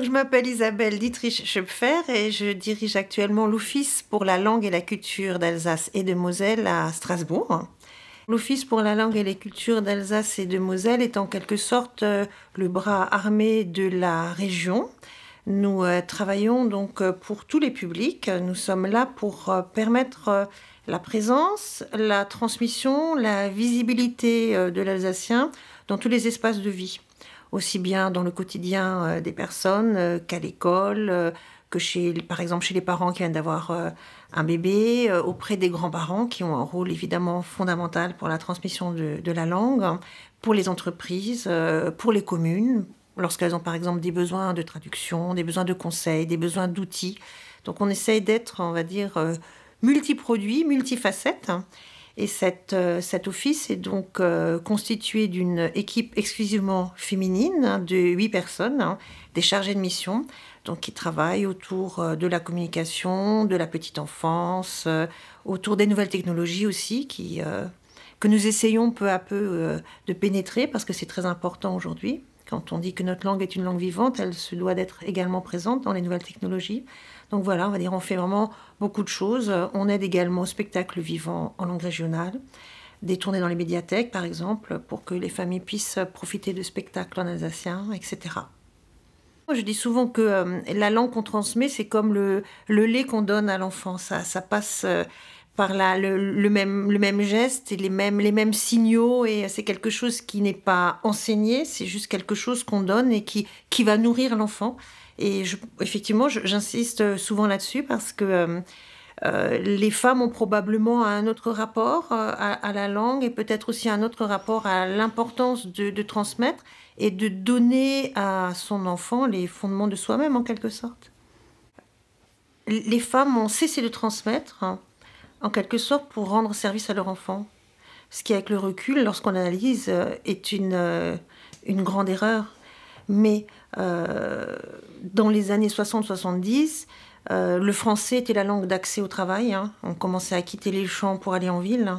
Je m'appelle Isabelle Dietrich-Schöpfer et je dirige actuellement l'Office pour la langue et la culture d'Alsace et de Moselle à Strasbourg. L'Office pour la langue et les cultures d'Alsace et de Moselle est en quelque sorte le bras armé de la région. Nous travaillons donc pour tous les publics. Nous sommes là pour permettre la présence, la transmission, la visibilité de l'alsacien dans tous les espaces de vie, aussi bien dans le quotidien des personnes qu'à l'école, que par exemple chez les parents qui viennent d'avoir un bébé, auprès des grands-parents qui ont un rôle évidemment fondamental pour la transmission de la langue, pour les entreprises, pour les communes, lorsqu'elles ont par exemple des besoins de traduction, des besoins de conseils, des besoins d'outils. Donc on essaye d'être, on va dire, multiproduit, multifacette. Et cet office est donc constitué d'une équipe exclusivement féminine de 8 personnes, des chargés de mission, donc qui travaillent autour de la communication, de la petite enfance, autour des nouvelles technologies aussi, que nous essayons peu à peu de pénétrer, parce que c'est très important aujourd'hui. Quand on dit que notre langue est une langue vivante, elle se doit d'être également présente dans les nouvelles technologies. Donc voilà, on va dire, on fait vraiment beaucoup de choses. On aide également au spectacle vivant en langue régionale, des tournées dans les médiathèques par exemple, pour que les familles puissent profiter de spectacles en alsacien, etc. Je dis souvent que la langue qu'on transmet, c'est comme le lait qu'on donne à l'enfant. Ça passe par le même geste et les mêmes signaux, et c'est quelque chose qui n'est pas enseigné, c'est juste quelque chose qu'on donne et qui va nourrir l'enfant. Et effectivement, j'insiste souvent là-dessus parce que les femmes ont probablement un autre rapport à la langue, et peut-être aussi un autre rapport à l'importance de transmettre et de donner à son enfant les fondements de soi-même, en quelque sorte. Les femmes ont cessé de transmettre, en quelque sorte, pour rendre service à leur enfant. Ce qui, avec le recul, lorsqu'on analyse, est une grande erreur. Mais dans les années 60-70, le français était la langue d'accès au travail. On commençait à quitter les champs pour aller en ville.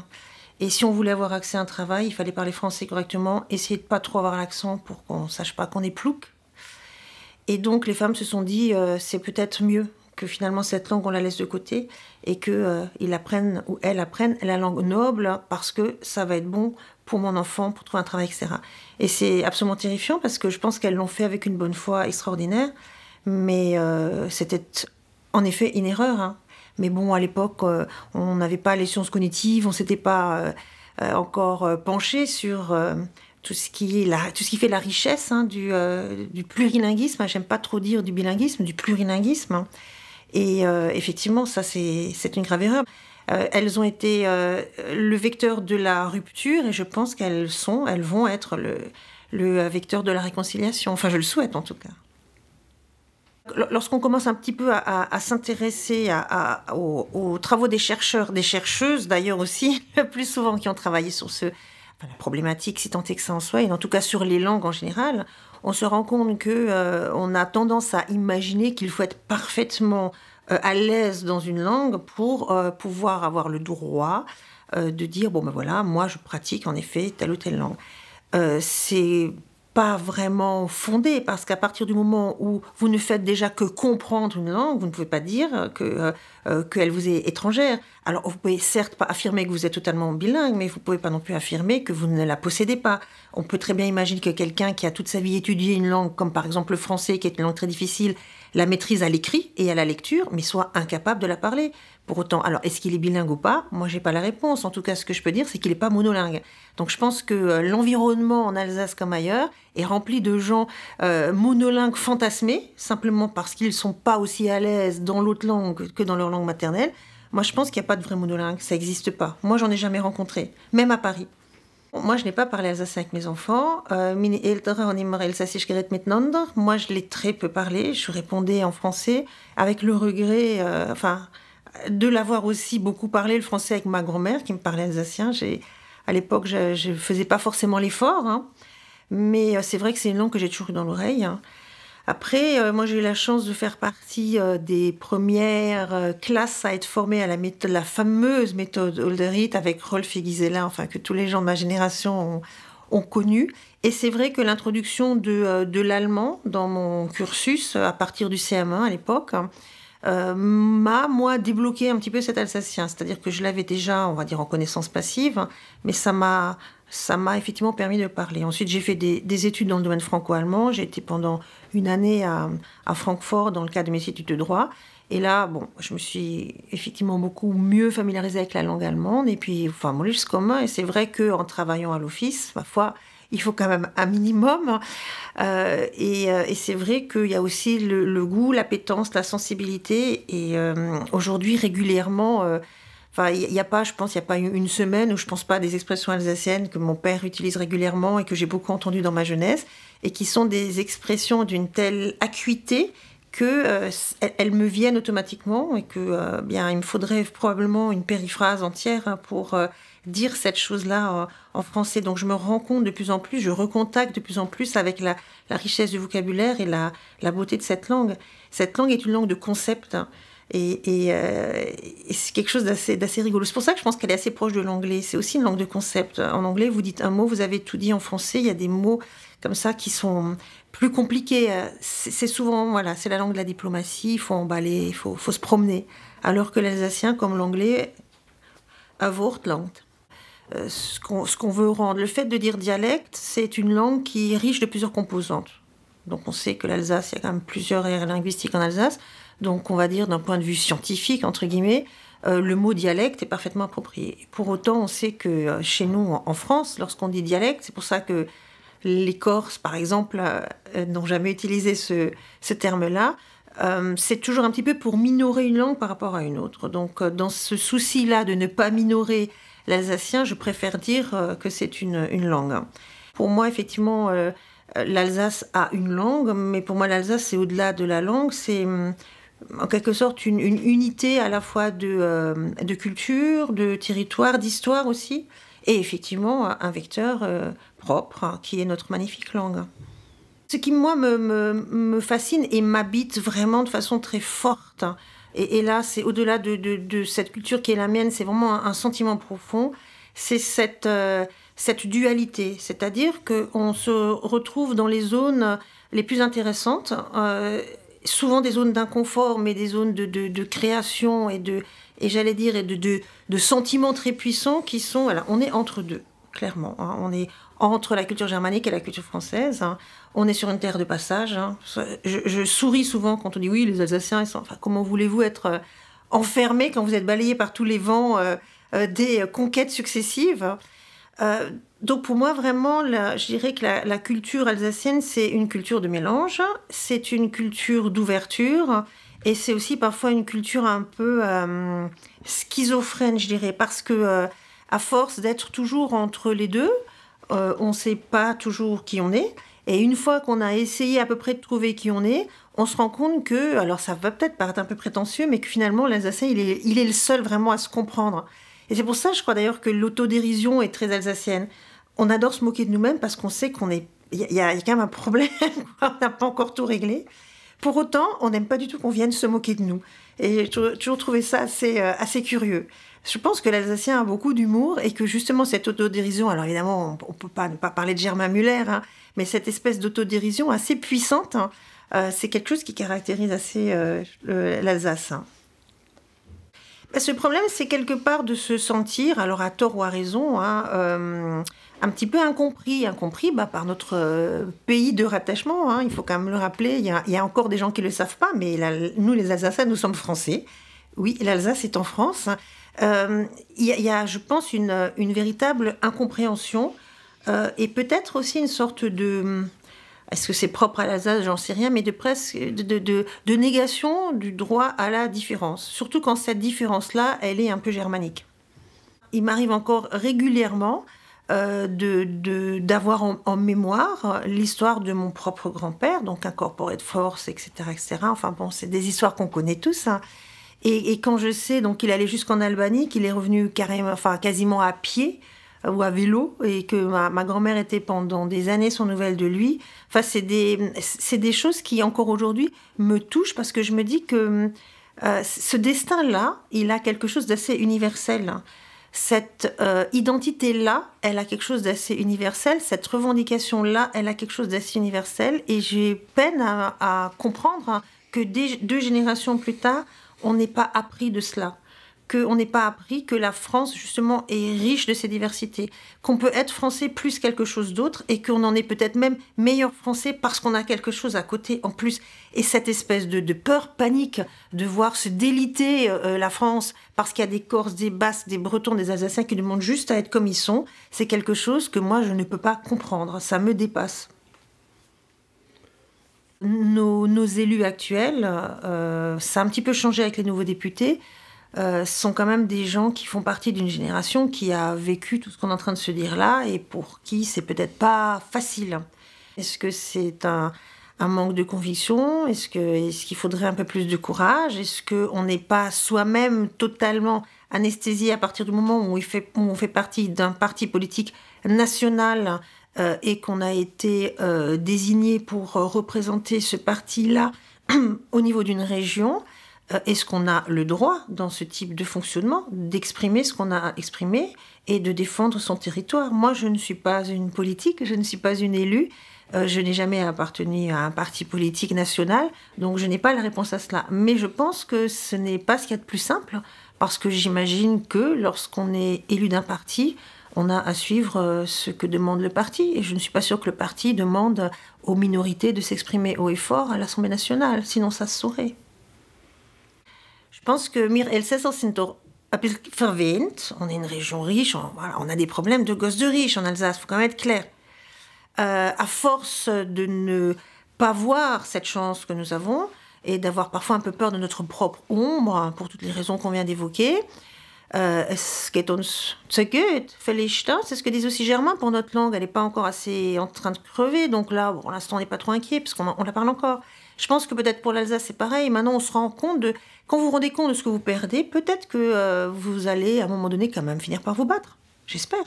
Et si on voulait avoir accès à un travail, il fallait parler français correctement, essayer de pas trop avoir l'accent pour qu'on ne sache pas qu'on est plouc. Et donc les femmes se sont dit, c'est peut-être mieux que finalement cette langue, on la laisse de côté et qu'ils apprennent ou elles apprennent la langue noble, parce que ça va être bon pour mon enfant, pour trouver un travail, etc. Et c'est absolument terrifiant, parce que je pense qu'elles l'ont fait avec une bonne foi extraordinaire, mais c'était en effet une erreur. Mais bon, à l'époque, on n'avait pas les sciences cognitives, on ne s'était pas encore penché sur tout ce qui fait la richesse du plurilinguisme. J'aime pas trop dire du bilinguisme, du plurilinguisme. Et effectivement, ça, c'est une grave erreur. Elles ont été le vecteur de la rupture, et je pense elles vont être le vecteur de la réconciliation. Enfin, je le souhaite en tout cas. Lorsqu'on commence un petit peu à s'intéresser aux travaux des chercheurs, des chercheuses d'ailleurs aussi, le plus souvent qui ont travaillé sur la problématique, si tant est que ça en soit, et en tout cas sur les langues en général, on se rend compte qu'on a tendance à imaginer qu'il faut être parfaitement à l'aise dans une langue pour pouvoir avoir le droit de dire, bon ben voilà, moi je pratique en effet telle ou telle langue. C'est pas vraiment fondé, parce qu'à partir du moment où vous ne faites déjà que comprendre une langue, vous ne pouvez pas dire qu'elle vous est étrangère. Alors vous pouvez certes pas affirmer que vous êtes totalement bilingue, mais vous pouvez pas non plus affirmer que vous ne la possédez pas. On peut très bien imaginer que quelqu'un qui a toute sa vie étudié une langue, comme par exemple le français, qui est une langue très difficile, la maîtrise à l'écrit et à la lecture, mais soit incapable de la parler. Pour autant, alors est-ce qu'il est bilingue ou pas? Moi, j'ai pas la réponse. En tout cas, ce que je peux dire, c'est qu'il n'est pas monolingue. Donc je pense que l'environnement en Alsace comme ailleurs est rempli de gens monolingues fantasmés, simplement parce qu'ils sont pas aussi à l'aise dans l'autre langue que dans leur langue maternelle. Moi, je pense qu'il n'y a pas de vrai monolingue. Ça n'existe pas. Moi, j'en ai jamais rencontré, même à Paris. Moi, je n'ai pas parlé alsacien avec mes enfants. Meine Eltern haben immer Elsassisch geredet miteinander. Moi, je l'ai très peu parlé. Je répondais en français, avec le regret, de l'avoir aussi beaucoup parlé le français avec ma grand-mère, qui me parlait alsacien. À l'époque, je faisais pas forcément l'effort, mais c'est vrai que c'est une langue que j'ai toujours eu dans l'oreille. Après, moi, j'ai eu la chance de faire partie des premières classes à être formées à la fameuse méthode Holderith avec Rolf et Gisela, enfin, que tous les gens de ma génération ont connu. Et c'est vrai que l'introduction de l'allemand dans mon cursus, à partir du CM1 à l'époque, m'a, moi, débloqué un petit peu cet alsacien. C'est-à-dire que je l'avais déjà, on va dire, en connaissance passive, mais ça m'a effectivement permis de parler. Ensuite, j'ai fait des études dans le domaine franco-allemand. J'ai été pendant une année à Francfort dans le cadre de mes études de droit. Et là, bon, je me suis effectivement beaucoup mieux familiarisée avec la langue allemande. Et puis, enfin, mon livre commun. Et c'est vrai qu'en travaillant à l'office, parfois, il faut quand même un minimum. Et c'est vrai qu'il y a aussi le goût, l'appétence, la sensibilité. Et aujourd'hui, régulièrement, enfin, il n'y a pas, je pense, il n'y a pas une semaine où je ne pense pas à des expressions alsaciennes que mon père utilise régulièrement et que j'ai beaucoup entendues dans ma jeunesse, et qui sont des expressions d'une telle acuité que elles me viennent automatiquement et que bien il me faudrait probablement une périphrase entière pour dire cette chose-là en français. Donc je me rends compte de plus en plus, je recontacte de plus en plus avec la richesse du vocabulaire et la beauté de cette langue. Cette langue est une langue de concept, hein, et c'est quelque chose d'assez rigolo. C'est pour ça que je pense qu'elle est assez proche de l'anglais. C'est aussi une langue de concept. En anglais, vous dites un mot, vous avez tout dit. En français, il y a des mots comme ça qui sont plus compliqués. C'est souvent, voilà, c'est la langue de la diplomatie. Il faut emballer, il faut se promener. Alors que l'alsacien, comme l'anglais, a Wortland. Ce qu'on veut rendre. Le fait de dire dialecte, c'est une langue qui est riche de plusieurs composantes. Donc on sait que l'Alsace, il y a quand même plusieurs aires linguistiques en Alsace. Donc on va dire d'un point de vue scientifique, entre guillemets, le mot dialecte est parfaitement approprié. Pour autant, on sait que chez nous, en France, lorsqu'on dit dialecte, c'est pour ça que les Corses, par exemple, n'ont jamais utilisé ce terme-là. C'est toujours un petit peu pour minorer une langue par rapport à une autre. Donc dans ce souci-là de ne pas minorer l'alsacien, je préfère dire que c'est une langue. Pour moi, effectivement, l'Alsace a une langue, mais pour moi, l'Alsace, c'est au-delà de la langue. C'est en quelque sorte une unité à la fois de culture, de territoire, d'histoire aussi, et effectivement un vecteur propre, hein, qui est notre magnifique langue. Ce qui, moi, me fascine et m'habite vraiment de façon très forte, hein, et là, c'est au-delà de cette culture qui est la mienne, c'est vraiment un sentiment profond, c'est cette dualité, c'est-à-dire qu'on se retrouve dans les zones les plus intéressantes, souvent des zones d'inconfort, mais des zones de création et j'allais dire, de sentiments très puissants qui sont... Voilà, on est entre deux, clairement. Hein, on est entre la culture germanique et la culture française. Hein, on est sur une terre de passage. Hein. Je souris souvent quand on dit oui, les Alsaciens, enfin, comment voulez-vous être enfermés quand vous êtes balayés par tous les vents des conquêtes successives. Donc pour moi, vraiment, je dirais que la culture alsacienne, c'est une culture de mélange, c'est une culture d'ouverture, et c'est aussi parfois une culture un peu schizophrène, je dirais, parce que à force d'être toujours entre les deux, on ne sait pas toujours qui on est, et une fois qu'on a essayé à peu près de trouver qui on est, on se rend compte que, alors ça va peut-être paraître un peu prétentieux, mais que finalement l'Alsacien, il est le seul vraiment à se comprendre. Et c'est pour ça, je crois d'ailleurs, que l'autodérision est très alsacienne. On adore se moquer de nous-mêmes parce qu'on sait qu'il y a quand même un problème, on n'a pas encore tout réglé. Pour autant, on n'aime pas du tout qu'on vienne se moquer de nous. Et j'ai toujours trouvé ça assez curieux. Je pense que l'Alsacien a beaucoup d'humour et que justement cette autodérision, alors évidemment, on ne peut pas ne pas parler de Germain Müller, hein, mais cette espèce d'autodérision assez puissante, hein, c'est quelque chose qui caractérise assez l'Alsace. Hein. Ce problème, c'est quelque part de se sentir, alors à tort ou à raison, hein, un petit peu incompris par notre pays de rattachement. Hein, il faut quand même le rappeler, il y a encore des gens qui ne le savent pas, mais nous, les Alsaciens, nous sommes français. Oui, l'Alsace est en France. Il y a, je pense, une véritable incompréhension et peut-être aussi une sorte de... Est-ce que c'est propre à l'Alsace? J'en sais rien, mais de négation du droit à la différence. Surtout quand cette différence-là, elle est un peu germanique. Il m'arrive encore régulièrement d'avoir en mémoire l'histoire de mon propre grand-père, donc Incorporated de Force, etc., etc. Enfin bon, c'est des histoires qu'on connaît tous. Hein. Et quand je sais donc qu'il allait jusqu'en Albanie, qu'il est revenu quasiment à pied ou à vélo, et que ma grand-mère était pendant des années sans nouvelles de lui. Enfin, c'est des choses qui, encore aujourd'hui, me touchent parce que je me dis que ce destin-là, il a quelque chose d'assez universel. cette identité-là, elle a quelque chose d'assez universel, cette revendication-là, elle a quelque chose d'assez universel, et j'ai peine à comprendre que 2 générations plus tard, on n'ait pas appris de cela, qu'on n'ait pas appris que la France, justement, est riche de ses diversités, qu'on peut être français plus quelque chose d'autre, et qu'on en est peut-être même meilleur français parce qu'on a quelque chose à côté en plus. Et cette espèce de peur, panique, de voir se déliter la France parce qu'il y a des Corses, des Basques, des Bretons, des Alsaciens qui demandent juste à être comme ils sont, c'est quelque chose que moi, je ne peux pas comprendre. Ça me dépasse. Nos élus actuels, ça a un petit peu changé avec les nouveaux députés, sont quand même des gens qui font partie d'une génération qui a vécu tout ce qu'on est en train de se dire là et pour qui c'est peut-être pas facile. Est-ce que c'est un manque de conviction? Est-ce qu'il faudrait un peu plus de courage? Est-ce qu'on n'est pas soi-même totalement anesthésié à partir du moment où on fait partie d'un parti politique national et qu'on a été désigné pour représenter ce parti-là au niveau d'une région? Est-ce qu'on a le droit, dans ce type de fonctionnement, d'exprimer ce qu'on a exprimé et de défendre son territoire? Moi, je ne suis pas une politique, je ne suis pas une élue, je n'ai jamais appartenu à un parti politique national, donc je n'ai pas la réponse à cela. Mais je pense que ce n'est pas ce qu'il y a de plus simple, parce que j'imagine que lorsqu'on est élu d'un parti, on a à suivre ce que demande le parti. Et je ne suis pas sûre que le parti demande aux minorités de s'exprimer haut et fort à l'Assemblée nationale, sinon ça se saurait. Je pense que wir Elsässer sind doch un peu verwöhnt. On est une région riche, on a des problèmes de gosses de riches en Alsace, il faut quand même être clair. À force de ne pas voir cette chance que nous avons et d'avoir parfois un peu peur de notre propre ombre, pour toutes les raisons qu'on vient d'évoquer, es geht uns zu gut, vielleicht, c'est ce que disent aussi Germain, pour notre langue, elle n'est pas encore assez en train de crever, donc là, pour l'instant, on n'est pas trop inquiet, parce qu'on la parle encore. Je pense que peut-être pour l'Alsace, c'est pareil. Maintenant, on se rend compte quand vous vous rendez compte de ce que vous perdez, peut-être que vous allez, à un moment donné, quand même finir par vous battre. J'espère.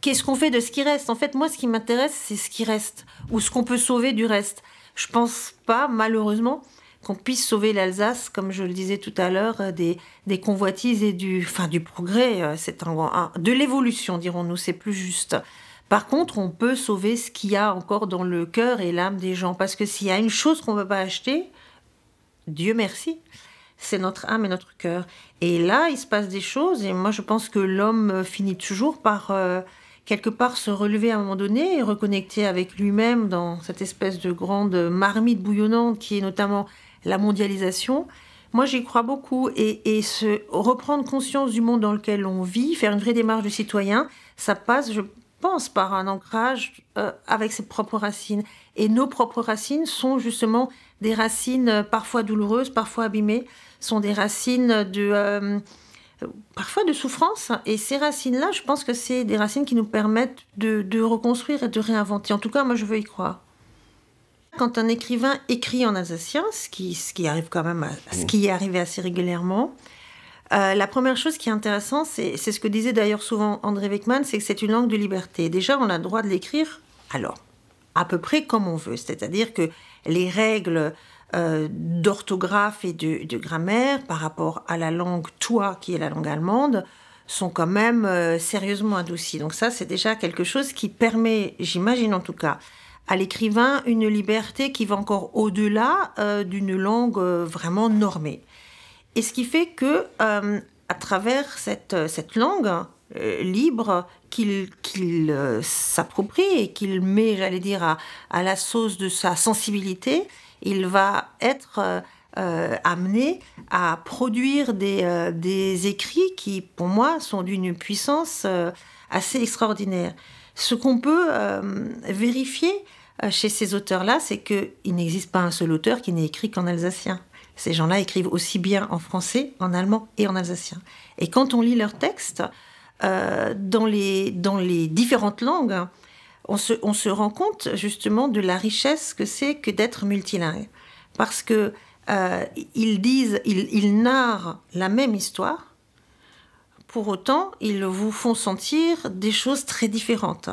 Qu'est-ce qu'on fait de ce qui reste? En fait, moi, ce qui m'intéresse, c'est ce qui reste, ou ce qu'on peut sauver du reste. Je pense pas, malheureusement, qu'on puisse sauver l'Alsace, comme je le disais tout à l'heure, des convoitises et du progrès. C'est de l'évolution, dirons-nous, c'est plus juste. Par contre, on peut sauver ce qu'il y a encore dans le cœur et l'âme des gens. Parce que s'il y a une chose qu'on ne peut pas acheter, Dieu merci, c'est notre âme et notre cœur. Et là, il se passe des choses. Et moi, je pense que l'homme finit toujours par, quelque part, se relever à un moment donné et reconnecter avec lui-même dans cette espèce de grande marmite bouillonnante qui est notamment la mondialisation. Moi, j'y crois beaucoup. Et se reprendre conscience du monde dans lequel on vit, faire une vraie démarche de citoyen, ça passe, je pense, par un ancrage avec ses propres racines. Et nos propres racines sont justement des racines parfois douloureuses, parfois abîmées, sont des racines parfois de souffrance. Et ces racines-là, je pense que c'est des racines qui nous permettent de reconstruire et de réinventer. En tout cas, moi, je veux y croire. Quand un écrivain écrit en alsacien, ce qui arrive quand même, ce qui est arrivé assez régulièrement, la première chose qui est intéressante, c'est ce que disait d'ailleurs souvent André Weckmann, c'est que c'est une langue de liberté. Déjà, on a le droit de l'écrire, alors, à peu près comme on veut. C'est-à-dire que les règles d'orthographe et de grammaire par rapport à la langue toi, qui est la langue allemande, sont quand même sérieusement adoucies. Donc ça, c'est déjà quelque chose qui permet, j'imagine en tout cas, à l'écrivain une liberté qui va encore au-delà d'une langue vraiment normée. Et ce qui fait que, à travers cette langue libre qu'il s'approprie et qu'il met, j'allais dire, à la sauce de sa sensibilité, il va être amené à produire des écrits qui, pour moi, sont d'une puissance assez extraordinaire. Ce qu'on peut vérifier chez ces auteurs-là, c'est qu'il n'existe pas un seul auteur qui n'ait écrit qu'en alsacien. Ces gens-là écrivent aussi bien en français, en allemand et en alsacien. Et quand on lit leurs textes, dans les différentes langues, on se rend compte justement de la richesse que c'est que d'être multilingue. Parce que ils narrent la même histoire, pour autant, ils vous font sentir des choses très différentes.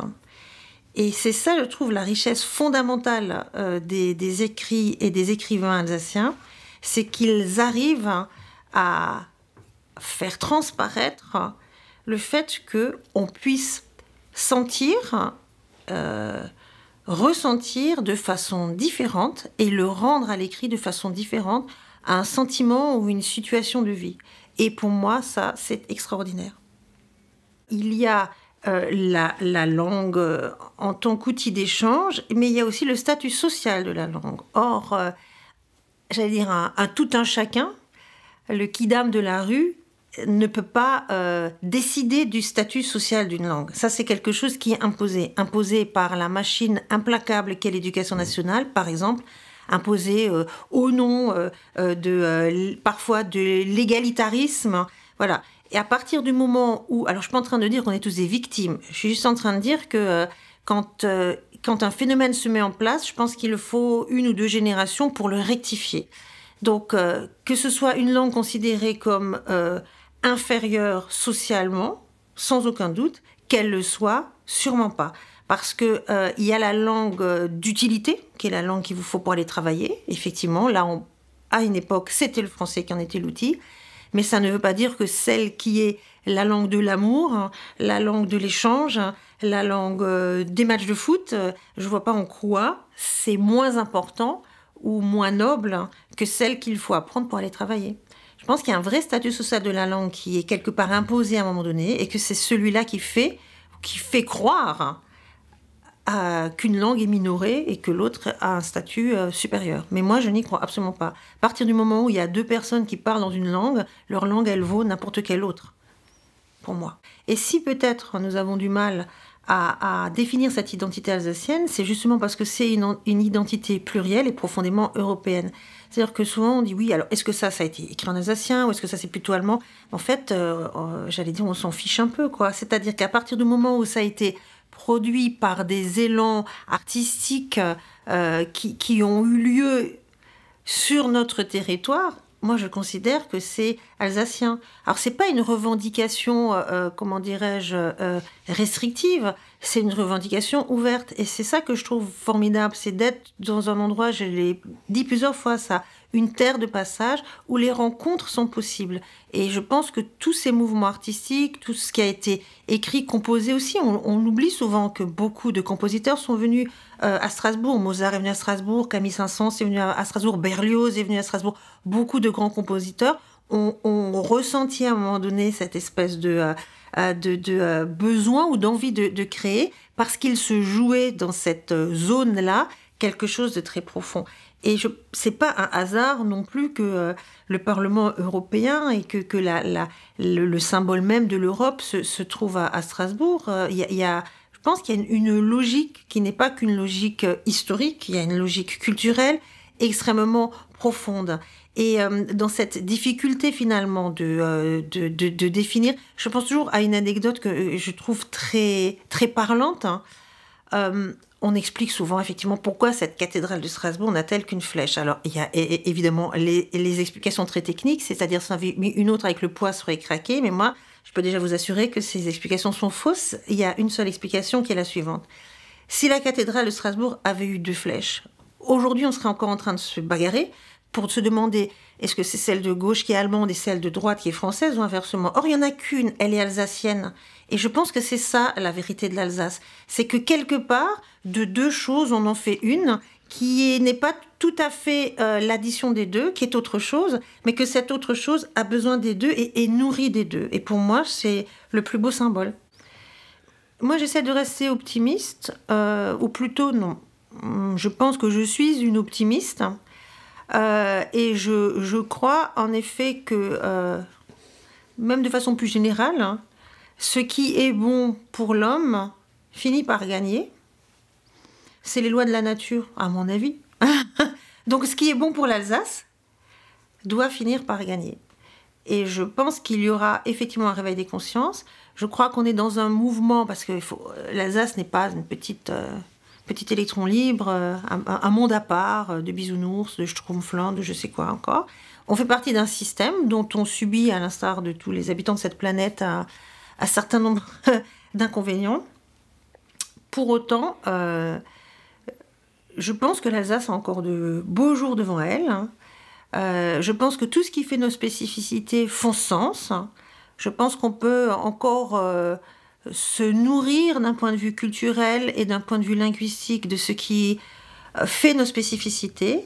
Et c'est ça, je trouve, la richesse fondamentale des écrits et des écrivains alsaciens, c'est qu'ils arrivent à faire transparaître le fait qu'on puisse sentir, ressentir de façon différente et le rendre à l'écrit de façon différente à un sentiment ou une situation de vie. Et pour moi, ça, c'est extraordinaire. Il y a la langue en tant qu'outil d'échange, mais il y a aussi le statut social de la langue. Or, j'allais dire un tout un chacun, le quidam de la rue, ne peut pas décider du statut social d'une langue. Ça, c'est quelque chose qui est imposé par la machine implacable qu'est l'éducation nationale, par exemple, imposé au nom parfois de l'égalitarisme. Voilà. Et à partir du moment où... Alors, je ne suis pas en train de dire qu'on est tous des victimes. Je suis juste en train de dire que quand un phénomène se met en place, je pense qu'il faut 1 ou 2 générations pour le rectifier. Donc, que ce soit une langue considérée comme inférieure socialement, sans aucun doute, qu'elle le soit, sûrement pas. Parce qu'il y a la langue d'utilité, qui est la langue qu'il vous faut pour aller travailler. Effectivement, là, à une époque, c'était le français qui en était l'outil. Mais ça ne veut pas dire que celle qui est la langue de l'amour, la langue de l'échange, la langue des matchs de foot, je ne vois pas en quoi c'est moins important ou moins noble que celle qu'il faut apprendre pour aller travailler. Je pense qu'il y a un vrai statut social de la langue qui est quelque part imposé à un moment donné et que c'est celui-là qui fait croire qu'une langue est minorée et que l'autre a un statut supérieur. Mais moi, je n'y crois absolument pas. À partir du moment où il y a 2 personnes qui parlent dans une langue, leur langue, elle vaut n'importe quelle autre, pour moi. Et si peut-être nous avons du mal à définir cette identité alsacienne, c'est justement parce que c'est une identité plurielle et profondément européenne. C'est-à-dire que souvent on dit oui, alors est-ce que ça a été écrit en alsacien ou est-ce que ça c'est plutôt allemand ? En fait, j'allais dire on s'en fiche un peu, quoi. C'est-à-dire qu'à partir du moment où ça a été produit par des élans artistiques qui ont eu lieu sur notre territoire, moi je considère que c'est alsacien. Alors c'est pas une revendication, comment dirais-je, restrictive, c'est une revendication ouverte. Et c'est ça que je trouve formidable, c'est d'être dans un endroit, je l'ai dit plusieurs fois ça, une terre de passage où les rencontres sont possibles. Et je pense que tous ces mouvements artistiques, tout ce qui a été écrit, composé aussi, on oublie souvent que beaucoup de compositeurs sont venus à Strasbourg. Mozart est venu à Strasbourg, Camille Saint-Saëns est venu à Strasbourg, Berlioz est venu à Strasbourg. Beaucoup de grands compositeurs ont ressenti à un moment donné cette espèce de besoin ou d'envie de créer parce qu'il se jouait dans cette zone-là quelque chose de très profond. Et c'est pas un hasard non plus que le Parlement européen et que le symbole même de l'Europe se trouve à Strasbourg. Je pense qu'il y a une logique qui n'est pas qu'une logique historique, il y a une logique culturelle extrêmement profonde. Et dans cette difficulté finalement de définir, je pense toujours à une anecdote que je trouve très, très parlante. On explique souvent effectivement pourquoi cette cathédrale de Strasbourg n'a-t-elle qu'une flèche. Alors il y a évidemment les explications très techniques, c'est-à-dire si on avait mis une autre avec le poids serait craqué, mais moi je peux déjà vous assurer que ces explications sont fausses. Il y a une seule explication qui est la suivante. Si la cathédrale de Strasbourg avait eu 2 flèches, aujourd'hui on serait encore en train de se bagarrer pour se demander est-ce que c'est celle de gauche qui est allemande et celle de droite qui est française ou inversement. Or, il n'y en a qu'une, elle est alsacienne. Et je pense que c'est ça la vérité de l'Alsace. C'est que quelque part, de 2 choses, on en fait une qui n'est pas tout à fait l'addition des 2, qui est autre chose, mais que cette autre chose a besoin des 2 et nourrit des 2. Et pour moi, c'est le plus beau symbole. Moi, j'essaie de rester optimiste, ou plutôt non. Je pense que je suis une optimiste. Et je crois en effet que, même de façon plus générale, hein, ce qui est bon pour l'homme finit par gagner. C'est les lois de la nature, à mon avis. Donc ce qui est bon pour l'Alsace doit finir par gagner. Et je pense qu'il y aura effectivement un réveil des consciences. Je crois qu'on est dans un mouvement, parce que l'Alsace n'est pas une petit électron libre, un monde à part, de bisounours, de schtroumpflins, de je sais quoi encore. On fait partie d'un système dont on subit, à l'instar de tous les habitants de cette planète, un certain nombre d'inconvénients. Pour autant, je pense que l'Alsace a encore de beaux jours devant elle. Je pense que tout ce qui fait nos spécificités font sens. Je pense qu'on peut encore se nourrir d'un point de vue culturel et d'un point de vue linguistique de ce qui fait nos spécificités.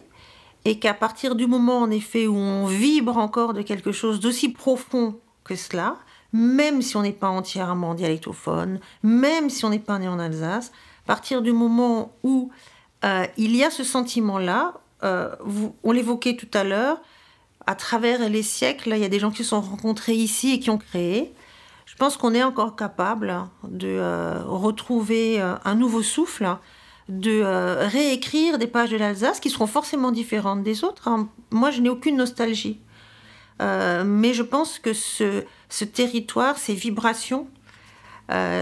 Et qu'à partir du moment, en effet, où on vibre encore de quelque chose d'aussi profond que cela, même si on n'est pas entièrement dialectophone, même si on n'est pas né en Alsace, à partir du moment où il y a ce sentiment-là, on l'évoquait tout à l'heure, à travers les siècles, il y a des gens qui se sont rencontrés ici et qui ont créé. Je pense qu'on est encore capable de retrouver un nouveau souffle, de réécrire des pages de l'Alsace qui seront forcément différentes des autres. Moi, je n'ai aucune nostalgie. Mais je pense que ce territoire, ces vibrations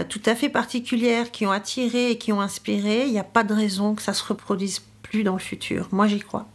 tout à fait particulières qui ont attiré et qui ont inspiré, il n'y a pas de raison que ça se reproduise plus dans le futur. Moi, j'y crois.